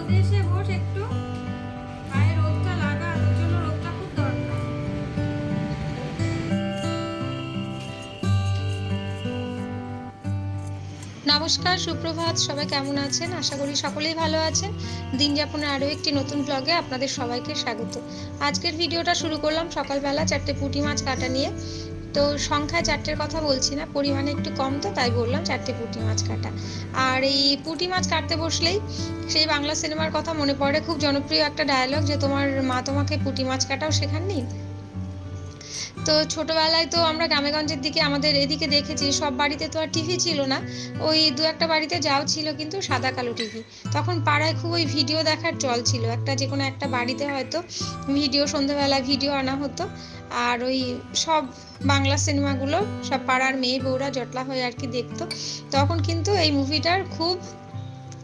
রোদে এসে বস একটু, গায়ে রোদটা লাগা, তোর জন্য রোদটা খুব দরকার। নমস্কার, সুপ্রভাত। সবাই কেমন আছেন? আশা করি সকলেই ভালো আছেন। দিন যাপনের আরও একটি নতুন ব্লগে আপনাদের সবাইকে স্বাগত। আজকের ভিডিওটা শুরু করলাম সকালবেলা 4টে পুঁটি মাছ কাটা নিয়ে। তো সংখ্যায় 4টের কথা বলছি না, পরিমাণে একটু কম, তো তাই বললাম 4টে পুঁটি মাছ কাটা। আর এই পুঁটি মাছ কাটতে বসলেই সেই বাংলা সিনেমার কথা মনে পড়ে। খুব জনপ্রিয় একটা ডায়লগ, যে তোমার মা তোমাকে পুঁটি মাছ কাটাও শেখাননি। তো ছোটবেলায় তো আমরা গ্রামেগঞ্জের দিকে আমাদের এদিকে দেখেছি, সব বাড়িতে তো আর টিভি ছিল না, ওই দু একটা বাড়িতে যাও ছিল, কিন্তু সাদা কালো টিভি। তখন পাড়ায় খুব ওই ভিডিও দেখার চল ছিল, একটা যে কোনো একটা বাড়িতে হয়তো ভিডিও, সন্ধ্যেবেলা ভিডিও আনা হতো। আর ওই সব বাংলা সিনেমাগুলো সব পাড়ার মেয়ে বউরা জটলা হয়ে আর কি দেখতো। তখন কিন্তু এই মুভিটার খুব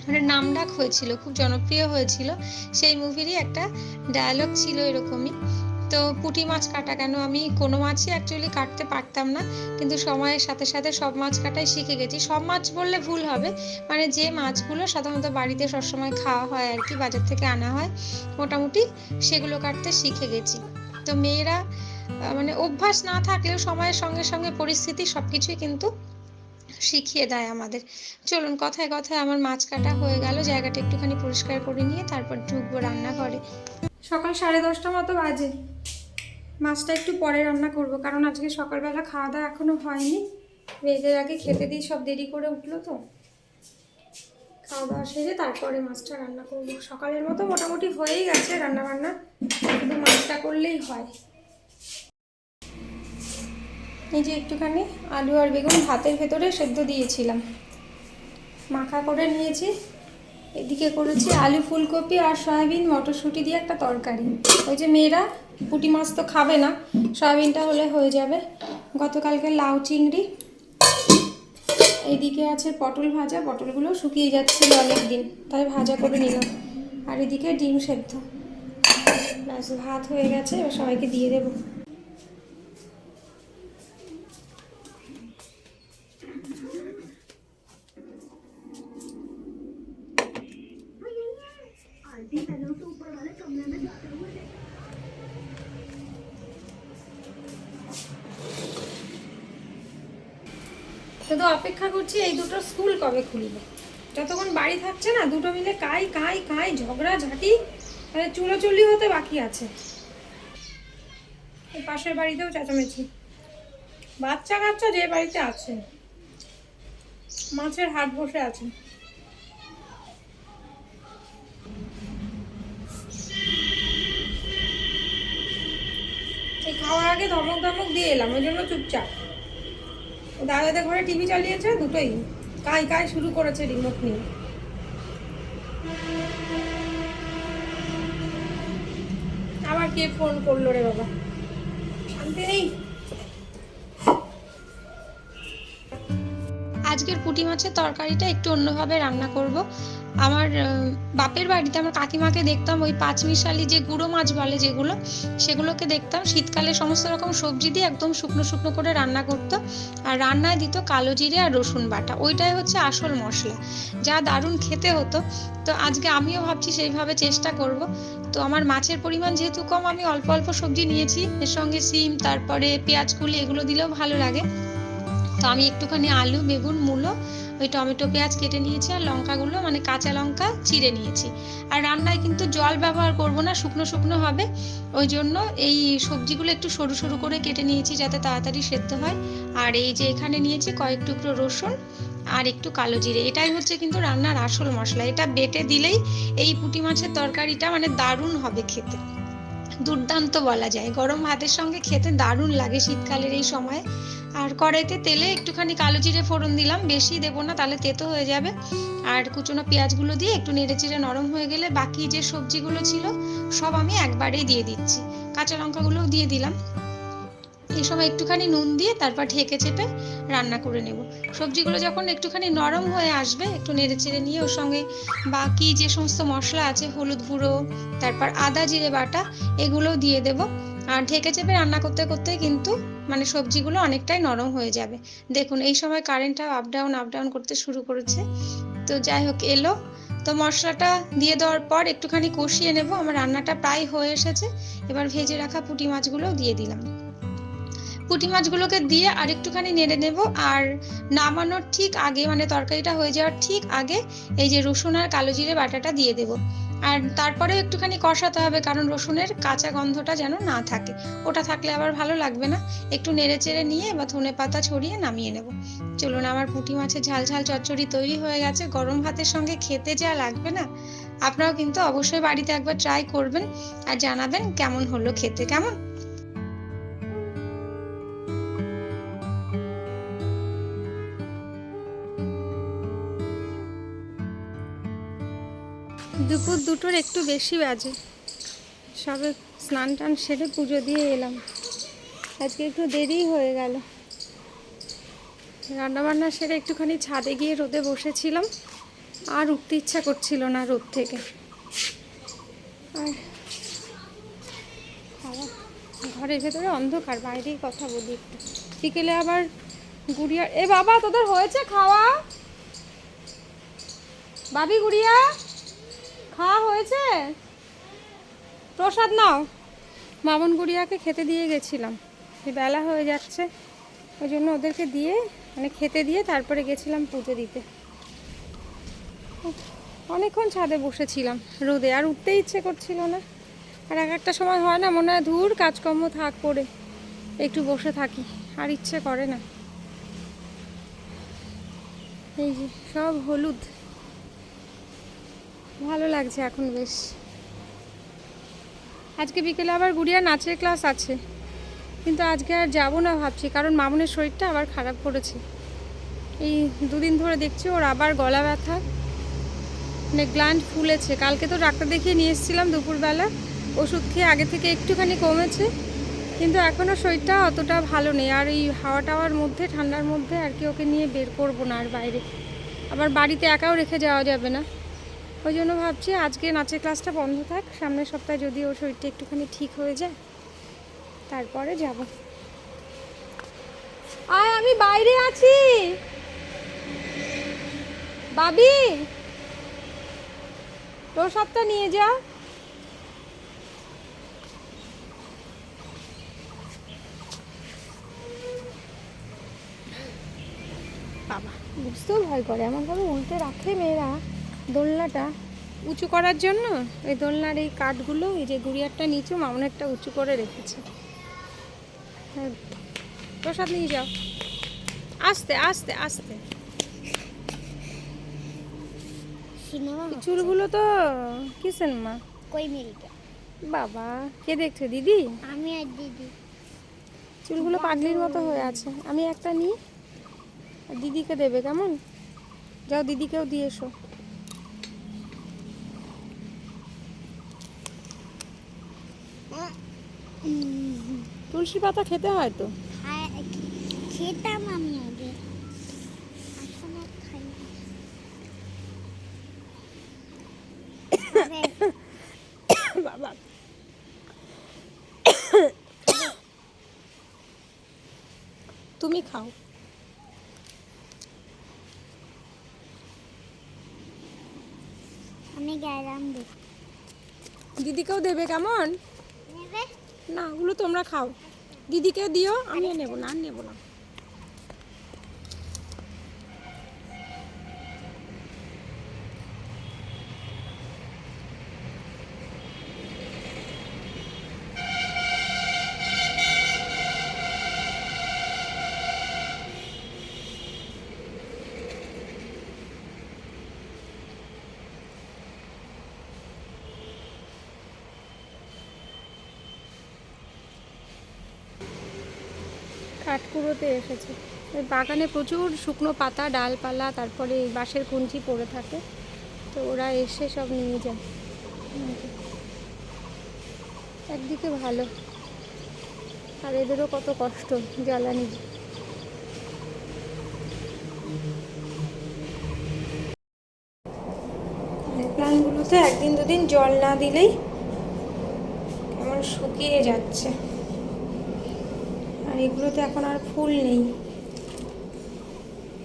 মানে নামডাক হয়েছিল, খুব জনপ্রিয় হয়েছিল। সেই মুভিরই একটা ডায়লগ ছিল এরকমই। তো পুঁটি মাছ কাটা কেন, আমি কোনো মাছই অ্যাকচুয়ালি কাটতে পারতাম না, কিন্তু সময়ের সাথে সাথে সব মাছ কাটাই শিখে গেছি। সব মাছ বললে ভুল হবে, মানে যে মাছগুলো সাধারণত বাড়িতে সবসময় খাওয়া হয় আর কি, বাজার থেকে আনা হয়, মোটামুটি সেগুলো কাটতে শিখে গেছি। তো মেয়েরা মানে অভ্যাস না থাকলেও সময়ের সঙ্গে সঙ্গে পরিস্থিতি সবকিছুই কিন্তু শিখিয়ে দেয় আমাদের। চলুন, কথায় কথায় আমার মাছ কাটা হয়ে গেল, জায়গাটা একটুখানি পরিষ্কার করে নিয়ে তারপর ঢুকবো রান্নাঘরে। সকাল 10:30 মতো বাজে। মাছটা একটু পরে রান্না করব, কারণ আজকে সকালবেলা খাওয়া দাওয়া এখনো হয়নি। মেয়েদের আগে খেতে দিই, সব দেরি করে উঠলো, তো খাওয়া দাওয়া সেরে তারপরে মাছটা রান্না করব। সকালের মতো মোটামুটি হয়েই গেছে রান্না বান্না, শুধু মাছটা করলেই হয়। এই যে একটুখানি আলু আর বেগুন ভাতের ভেতরে সেদ্ধ দিয়েছিলাম, মাখা করে নিয়েছি। এদিকে করেছি আলু ফুলকপি আর সয়াবিন মটরশুঁটি দিয়ে একটা তরকারি। ওই যে মেয়েরা পুঁটি মাছ তো খাবে না, সয়াবিনটা হলে হয়ে যাবে। গতকালকে লাউ চিংড়ি। এইদিকে আছে পটল ভাজা, পটলগুলো শুকিয়ে যাচ্ছিল অনেক দিন, তাই ভাজা করে নিলাম। আর এদিকে ডিম সেদ্ধ। ব্যাস, ভাত হয়ে গেছে, এবার সবাইকে দিয়ে দেবো। শুধু অপেক্ষা করছি এই দুটো স্কুল কবে খুলবে। যতক্ষণ বাড়ি থাকছে না, দুটো মিলে কাই কাই কাই ঝগড়া ঝাঁটি, মানে চুলোচুলি হতে বাকি আছে। এই পাশের বাড়িতেও চেঁচামেচি, বাচ্চা কাচ্চা যে বাড়িতে আছে, মাছের হাট বসে আছে। এই খাওয়ার আগে ধমক ধমক দিয়ে এলাম, ওই জন্য চুপচাপ। দাদাদের ঘরে টিভি চালিয়েছে, দুটোই কাই কাই শুরু করেছে রিমোট নিয়ে। আবার কে ফোন করলো রে বাবা, শান্তি নেই। আজকের পুঁটি মাছের তরকারিটা একটু অন্যভাবে রান্না করব। আমার বাপের বাড়িতে আমার কাকিমাকে দেখতাম ওই পাঁচমিশালি যে গুঁড়ো মাছ বলে যেগুলো, সেগুলোকে দেখতাম শীতকালে সমস্ত রকম সবজি দিয়ে একদম শুকনো শুকনো করে রান্না করতো। আর রান্নায় দিত কালো জিরে আর রসুন বাটা, ওইটাই হচ্ছে আসল মশলা, যা দারুণ খেতে হতো। তো আজকে আমিও ভাবছি সেইভাবে চেষ্টা করব। তো আমার মাছের পরিমাণ যেহেতু কম, আমি অল্প অল্প সবজি নিয়েছি, এর সঙ্গে সিম, তারপরে পেঁয়াজ কুলি, এগুলো দিলেও ভালো লাগে। তো আমি একটুখানি আলু, বেগুন, মূলো, ওই টমেটো, পেঁয়াজ কেটে নিয়েছি, আর লঙ্কাগুলো মানে কাঁচা লঙ্কা চিড়ে নিয়েছি। আর রান্নায় কিন্তু জল ব্যবহার করব না, শুকনো শুকনো হবে, ওই জন্য এই সবজিগুলো একটু সরু সরু করে কেটে নিয়েছি যাতে তাড়াতাড়ি সেদ্ধ হয়। আর এই যে এখানে নিয়েছি কয়েক টুকরো রসুন আর একটু কালো জিরে, এটাই হচ্ছে কিন্তু রান্নার আসল মশলা। এটা বেটে দিলেই এই পুঁটি মাছের তরকারিটা মানে দারুণ হবে খেতে, দুর্দান্ত বলা যায়। গরম ভাতের সঙ্গে খেতে দারুণ লাগে শীতকালের এই সময়। আর কড়াইতে তেলে একটুখানি কালো জিরে ফোড়ন দিলাম, বেশি দেবো না, তাহলে তেতো হয়ে যাবে। আর কুচনো পেঁয়াজগুলো দিয়ে একটু নেড়ে চেড়ে নরম হয়ে গেলে বাকি যে সবজিগুলো ছিল সব আমি একবারেই দিয়ে দিচ্ছি, কাঁচা লঙ্কাগুলোও দিয়ে দিলাম। এই সময় একটুখানি নুন দিয়ে তারপর ঢেকে চেপে রান্না করে নেব। সবজিগুলো যখন একটুখানি নরম হয়ে আসবে, একটু নেড়ে চেড়ে নিয়ে ওর সঙ্গে বাকি যে সমস্ত মশলা আছে, হলুদ গুঁড়ো, তারপর আদা জিরে বাটা, এগুলোও দিয়ে দেব। আর ঢেকে চেপে রান্না করতে করতে কিন্তু মানে সবজিগুলো অনেকটাই নরম হয়ে যাবে। দেখুন এই সময় কারেন্টটা আপ ডাউন করতে শুরু করেছে। তো যাই হোক, এলো। তো মশলাটা দিয়ে দেওয়ার পর একটুখানি কষিয়ে নেব। আমার রান্নাটা প্রায় হয়ে এসেছে। এবার ভেজে রাখা পুঁটি মাছগুলোও দিয়ে দিলাম। পুঁটি মাছগুলোকে দিয়ে আর একটুখানি নেড়ে নেব। আর নামানোর ঠিক আগে, মানে তরকারিটা হয়ে যাওয়ার ঠিক আগে, এই যে রসুন আর কালো জিরে বাটাটা দিয়ে দেব। আর তারপরে একটুখানি কষাতে হবে, কারণ রসুনের কাঁচা গন্ধটা যেন না থাকে, ওটা থাকলে আবার ভালো লাগবে না। একটু নেড়ে চেড়ে নিয়ে এবার ধনেপাতা ছড়িয়ে নামিয়ে নেব। চলুন, আমার পুঁটি মাছের ঝাল ঝাল চচ্চড়ি তৈরি হয়ে গেছে। গরম ভাতের সঙ্গে খেতে যা লাগবে না। আপনারাও কিন্তু অবশ্যই বাড়িতে একবার ট্রাই করবেন আর জানাবেন কেমন হলো খেতে। কেমন? দুপুর 2টোর একটু বেশি বাজে। সবে স্নান টান সেরে পুজো দিয়ে এলাম। আজকে একটু দেরি হয়ে গেল। রান্নাবান্না সেরে একটুখানি ছাদে গিয়ে রোদে বসেছিলাম। আর উঠতে ইচ্ছা করছিল না রোদ থেকে। আর খাওয়া, ঘরের ভেতরে অন্ধকার, বাইরেই কথা বলি একটু। বিকেলে আবার গুড়িয়া, এ বাবা তোদের হয়েছে খাওয়া? বাবি গুড়িয়া খাওয়া হয়েছে? প্রসাদ নাও। মামন গুড়িয়াকে খেতে দিয়ে গেছিলাম, বেলা হয়ে যাচ্ছে, ওই জন্য ওদেরকে দিয়ে, মানে খেতে দিয়ে তারপরে গেছিলাম পুজো দিতে। অনেকক্ষণ ছাদে বসেছিলাম রোদে, আর উঠতেই ইচ্ছে করছিল না। আর একটা সময় হয় না, মনে হয় ধুর কাজকর্ম থাক করে একটু বসে থাকি, আর ইচ্ছে করে না। এই যে সব হলুদ, ভালো লাগছে এখন বেশ। আজকে বিকেলে আবার গুড়িয়া নাচের ক্লাস আছে, কিন্তু আজকে আর যাবো না ভাবছি, কারণ মামুনের শরীরটা আবার খারাপ করেছে। এই 2 দিন ধরে দেখছি ওর আবার গলা ব্যথা, মানে গ্ল্যান্ড ফুলেছে। কালকে তো ডাক্তার দেখিয়ে নিয়ে এসেছিলাম দুপুরবেলা, ওষুধ খেয়ে আগে থেকে একটুখানি কমেছে, কিন্তু এখনও শরীরটা অতটা ভালো নেই। আর এই হাওয়া টাওয়ার মধ্যে, ঠান্ডার মধ্যে আর কি ওকে নিয়ে বের করবো না আর বাইরে, আবার বাড়িতে একাও রেখে যাওয়া যাবে না। ওই জন্য ভাবছি আজকে নাচের ক্লাসটা বন্ধ থাক, সামনের সপ্তাহে যদি ওর শরীরটা একটুখানি ঠিক হয়ে যায় তারপরে যাব। আয়, আমি বাইরে আছি বাবি, প্রসাদটা নিয়ে যা। বাবা বুঝতেও ভয় করে, এমনভাবে উল্টে রাখে মেয়েরা দোলনাটা উঁচু করার জন্য। এই দোলনার এই কাঠগুলো, এই যে গুড়িয়ারটা নিচু, মামনেরটা উঁচু করে রেখেছে। হ্যাঁ, প্রসাদ নিয়ে যাও, আস্তে আস্তে আস্তে। চুলগুলো তো কি সিনেমা কই মিলকে বাবা, কে দেখছে? দিদি? আমি আর দিদি। চুলগুলো পাগলির মতো হয়ে আছে। আমি একটা নিই, আর দিদিকে দেবে, কেমন? যাও দিদিকেও দিয়ে এসো। তুলসী পাতা খেতে হয় তো। খেতাম আমি আগে, এখন আর খাই না। বাবা তুমি খাও। আমি গেলাম, দিদিকেও দেবে, কেমন? নেবে না, ওগুলো তোমরা খাও, দিদিকেও দিও। আমি নেবো না, আর নেবো না। কাঠকুড়োতে এসেছে। ওই বাগানে প্রচুর শুকনো পাতা, ডালপালা, তারপরে এই বাঁশের কঞ্চি পড়ে থাকে, তো ওরা এসে সব নিয়ে যায়। একদিকে ভালো, আর এদেরও কত কষ্ট জ্বালানি। প্লান্টগুলোতে 1-2 দিন জল না দিলেই কেমন শুকিয়ে যাচ্ছে, আর এগুলোতে এখন আর ফুল নেই।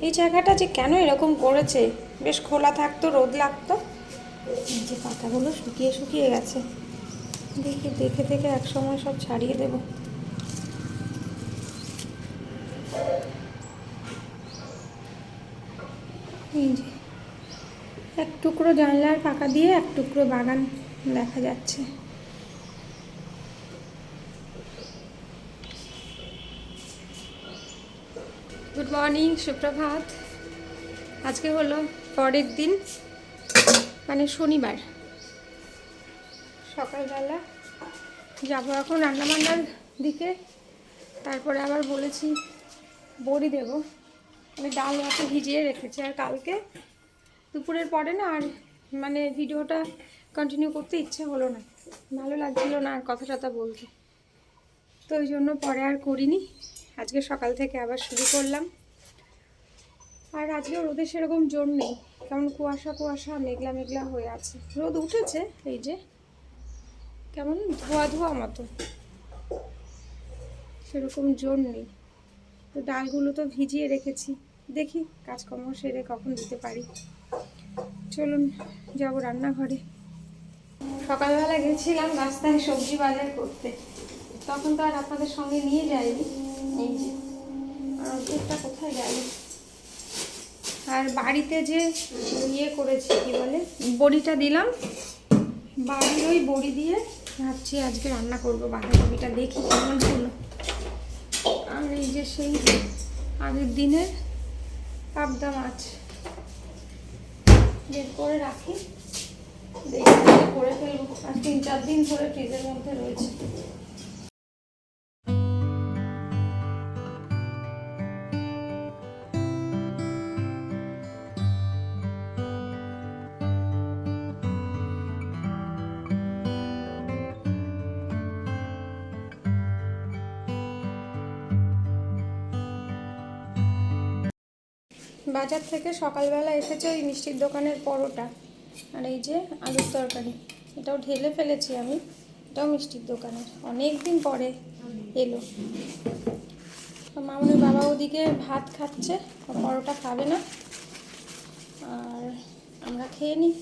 এই জায়গাটা যে কেন এরকম করেছে, বেশ খোলা থাকতো, রোদ লাগতো, এই যে পাতাগুলো শুকিয়ে শুকিয়ে গেছে, দেখে দেখে দেখে এক সময় সব ছাড়িয়ে দেব। এই যে এক টুকরো জানলার ফাঁকা দিয়ে এক টুকরো বাগান দেখা যাচ্ছে। গুড মর্নিং, সুপ্রভাত। আজকে হলো পরের দিন, মানে শনিবার। সকালবেলা যাবো এখন রান্নাবান্নার দিকে। তারপরে আবার বলেছি বড়ি দেবো, আমি ডাল ভাতে ভিজিয়ে রেখেছি। আর কালকে দুপুরের পরে না আর মানে ভিডিওটা কন্টিনিউ করতে ইচ্ছে হলো না, ভালো লাগছিল না আর কথা টথা বলতে, তো ওই জন্য পরে আর করিনি। আজকে সকাল থেকে আবার শুরু করলাম। আর আজকেও রোদের সেরকম জোর নেই, কেমন কুয়াশা কুয়াশা মেঘলা মেঘলা হয়ে আছে। রোদ উঠেছে, এই যে কেমন ধোয়া ধোয়া মতো, সেরকম জোর নেই। তো ডালগুলো তো ভিজিয়ে রেখেছি, দেখি কাজকর্ম সেরে কখন দিতে পারি। চলুন যাব রান্নাঘরে। সকালবেলা গেছিলাম রাস্তায় সবজি বাজার করতে, তখন তো আর আপনাদের সঙ্গে নিয়ে যাইনি। এই যে আর অর্ধেকটা কোথায় গেল। আর বাড়িতে যে ইয়ে করেছি, কি বলে, বড়িটা দিলাম, বাড়ির ওই বড়ি দিয়ে ভাবছি আজকে রান্না করবো বাঁধাকপিটা, দেখি কেমন হলো। আর এই যে সেই আগের দিনের পাবদা মাছ বের করে রাখি, দেখি করে ফেলবো। আর 3-4 দিন ধরে ফ্রিজের মধ্যে রয়েছে। বাজার থেকে সকালবেলা এসেছে ওই মিষ্টির দোকানের পরোটা, আর এই যে আলুর তরকারি, এটাও ঢেলে ফেলেছি আমি, এটাও মিষ্টির দোকানের, অনেক দিন পরে এলো। মামুনের বাবা ওদিকে ভাত খাচ্ছে, পরোটা খাবে না, আর আমরা খেয়ে নিই।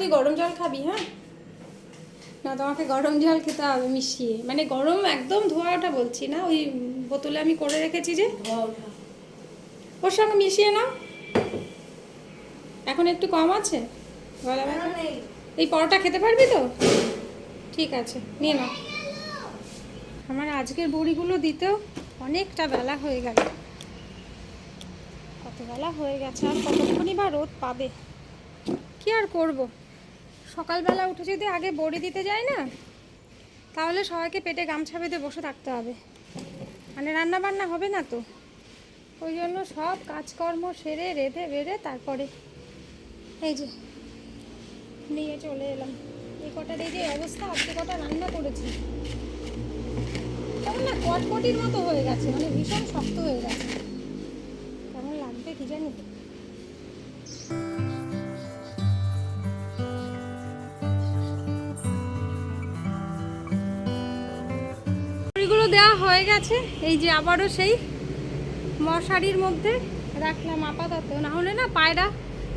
তুই গরম জল খাবি? হ্যাঁ, না তোমাকে গরম জল খেতে হবে মিশিয়ে, মানে গরম একদম ধোয়াটা বলছি না, ওই বোতলে আমি করে রেখেছি যে, ওর সঙ্গে মিশিয়ে নাও। এখন একটু কম আছে গলা ব্যথা? এই পরোটা খেতে পারবি তো? ঠিক আছে, নিয়ে নাও। আমার আজকের বড়িগুলো দিতেও অনেকটা বেলা হয়ে গেল, কত বেলা হয়ে গেছে, আর কতক্ষণই বা রোদ পাবে। কি আর করব, সকালবেলা উঠে যদি আগে বড়ি দিতে যাই না, তাহলে সবাইকে পেটে গামছা বেঁধে বসে থাকতে হবে, মানে রান্না বান্না হবে না তো। ওই জন্য সব কাজকর্ম সেরে রেঁধে বেড়ে তারপরে এই যে নিয়ে চলে এলাম। এই কটার এই যে অবস্থা, আজকে কটা রান্না করেছি, কেমন না কটকটির মতো হয়ে গেছে, মানে ভীষণ শক্ত হয়ে গেছে, কেমন লাগবে কি জানি। বড়িগুলো দেওয়া হয়ে গেছে, এই যে আবারও সেই মশারির মধ্যে রাখলাম আপাতত, না হলে না পায়রা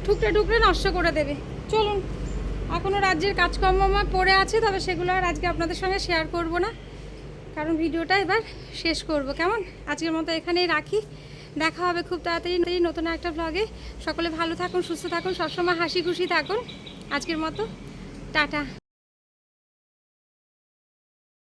ঠুকরে ঠুকরে নষ্ট করে দেবে। চলুন, এখনও রাজ্যের কাজকর্ম আমার পড়ে আছে, তবে সেগুলো আর আজকে আপনাদের সঙ্গে শেয়ার করব না, কারণ ভিডিওটা এবার শেষ করব। কেমন, আজকের মতো এখানেই রাখি, দেখা হবে খুব তাড়াতাড়ি নতুন একটা ব্লগে। সকলে ভালো থাকুন, সুস্থ থাকুন, সবসময় হাসি খুশি থাকুন। আজকের মতো টাটা।